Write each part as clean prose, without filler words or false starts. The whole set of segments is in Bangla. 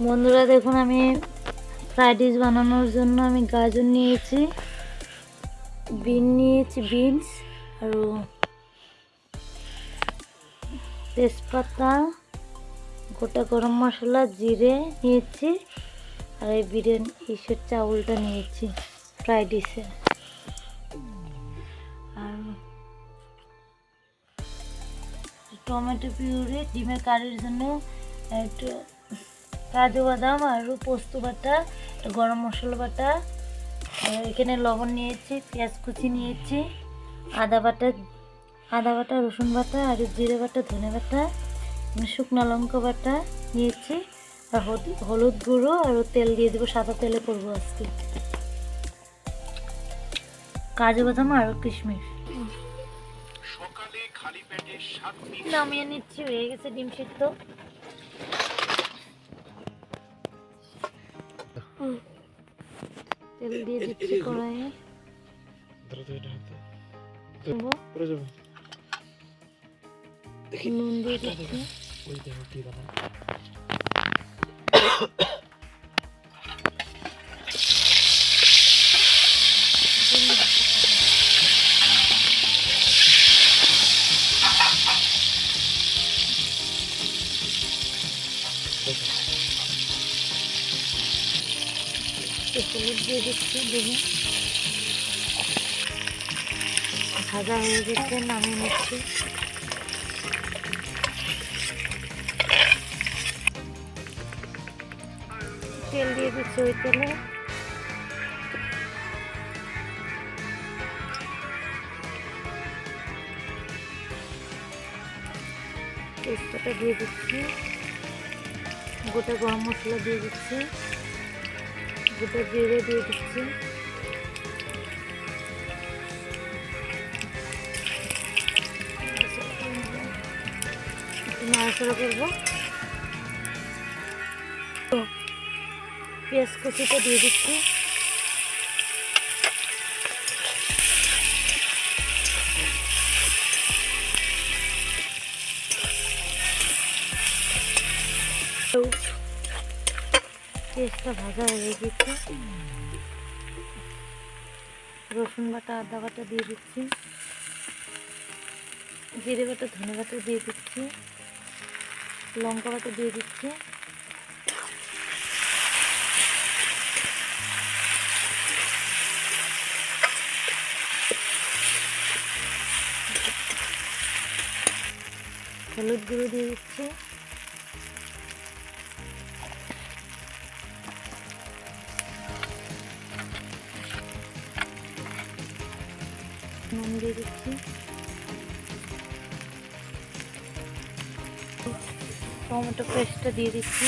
বন্ধুরা দেখুন, আমি ফ্রাইড রাইস বানানোর জন্য আমি গাজর নিয়েছি, বিনস আর তেজপাতা, গোটা গরম মশলা, জিরে নিয়েছি আর এই বিরিয়ানির চাউলটা নিয়েছি ফ্রাইড রাইসে। আর টমেটো পিউরি, ডিমের কারির জন্য একটু কাজু বাদাম আর পোস্ত বাটা, গরম মশলা বাটা, আর এখানে লবণ নিয়েছি, পেঁয়াজ কুচি নিয়েছি, আদা বাটা, রসুন বাটা আর জিরে বাটা, ধনে বাটা, শুকনো লঙ্কা বাটা নিয়েছি আর হলুদ গুঁড়ো আর তেল দিয়ে দেবো, সাদা তেলে করবো আজকে। কাজু বাদাম আর কিশমিশ নামিয়ে নিচ্ছি, হয়ে গেছে ডিম সিদ্ধ। তেল দিয়ে দিচ্ছি কড়াইয়ে, নুন দিয়ে দিচ্ছি, হলুদ দিয়ে দিচ্ছি, দেখুন ভাজা হয়ে গেছে, নামিয়ে নিচ্ছি। তেল দিয়ে দিচ্ছি, ওই তেলে তেজপাতা দিয়ে দিচ্ছি, গোটা গরম মশলা দিয়ে দিচ্ছি, গোটা জিরে দিয়ে দিচ্ছি, নাড়াচাড়া করবো। পেঁয়াজ কুচিটা দিয়ে দিচ্ছি, পেঁয়াজটা ভাজা হয়ে গেছে, রসুন বাটা, আদা বাটা দিয়ে দিচ্ছি, জিরে বাটা, ধনে বাটা দিয়ে দিচ্ছি, লঙ্কা বাটা দিয়ে দিচ্ছি, হলুদ গুঁড়ো দিয়ে দিচ্ছি, নুন দিয়ে দিচ্ছি, টমেটো পেস্টটা দিয়ে দিচ্ছি,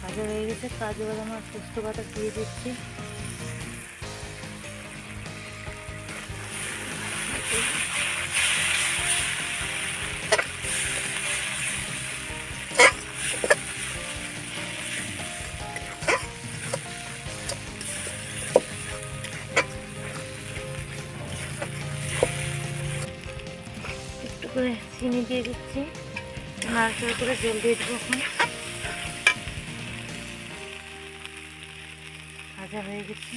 ভাজা হয়ে গেছে, কাজু বাদাম আর পোস্ত বাটা দিয়ে দিচ্ছি, একটু করে চিনি দিয়ে দিচ্ছি, নাড়াচাড়া করে জল দিয়ে দেবো। এখন ভাজা হয়ে গেছে,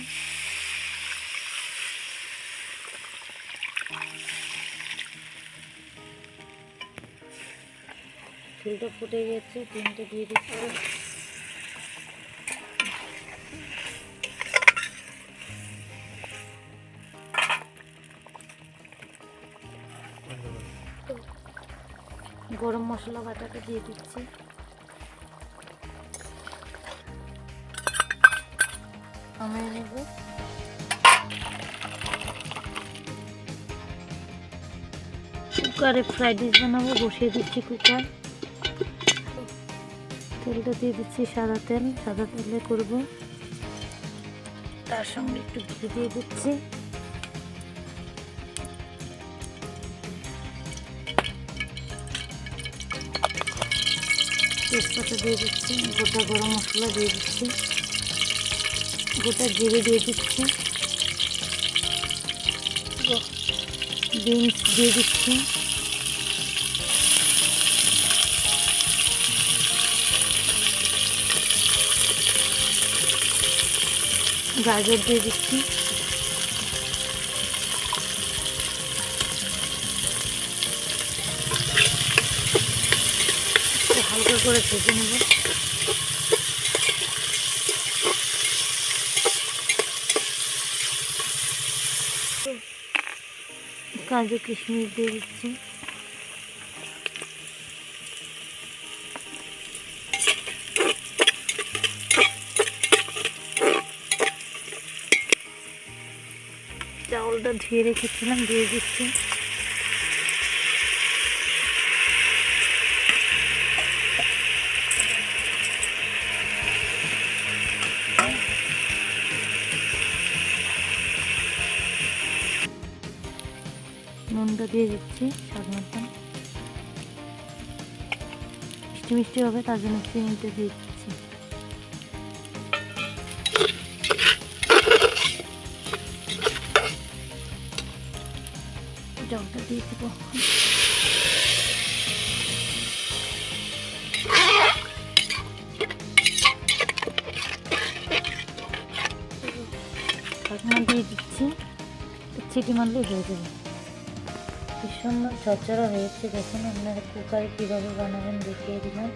তেলটা ফুটে গেছে, ডিমটা দিয়ে দিচ্ছি, গরম মশলা বাটাটা দিয়ে দিচ্ছি, নামিয়ে নেব। কুকারে ফ্রাইড রাইস বানাবো, বসিয়ে দিচ্ছি কুকার। তেলটা দিয়ে দিচ্ছি সাদা তেলে করব, তার সঙ্গে একটু ঘি দিয়ে দিচ্ছি, তেজপাতা দিয়ে দিচ্ছি, গোটা গরম মশলা দিয়ে দিচ্ছি, গোটা জিরে দিয়ে দিচ্ছি, বিনস দিয়ে দিচ্ছি, গাজর দিয়ে দিচ্ছি, হালকা করে ভেজে নেব। কাজু কিশমিশ দিয়ে দিচ্ছি, চাউলটা ধুয়ে রেখেছিলাম দিয়ে দিচ্ছি, নুনটা দিয়ে দিচ্ছি স্বাদ মতন, মিষ্টি মিষ্টি হবে তার জন্য চিনিটা দিয়ে দিচ্ছি। জলটা দিয়ে দিব, ঢাকনা দিয়ে দিচ্ছি, সিটি মারলে হয়ে যাবে। ভীষণ ঝরঝরা হয়েছে, দেখুন আপনারা কুকারে কীভাবে বানাবেন দেখিয়ে দিলাম।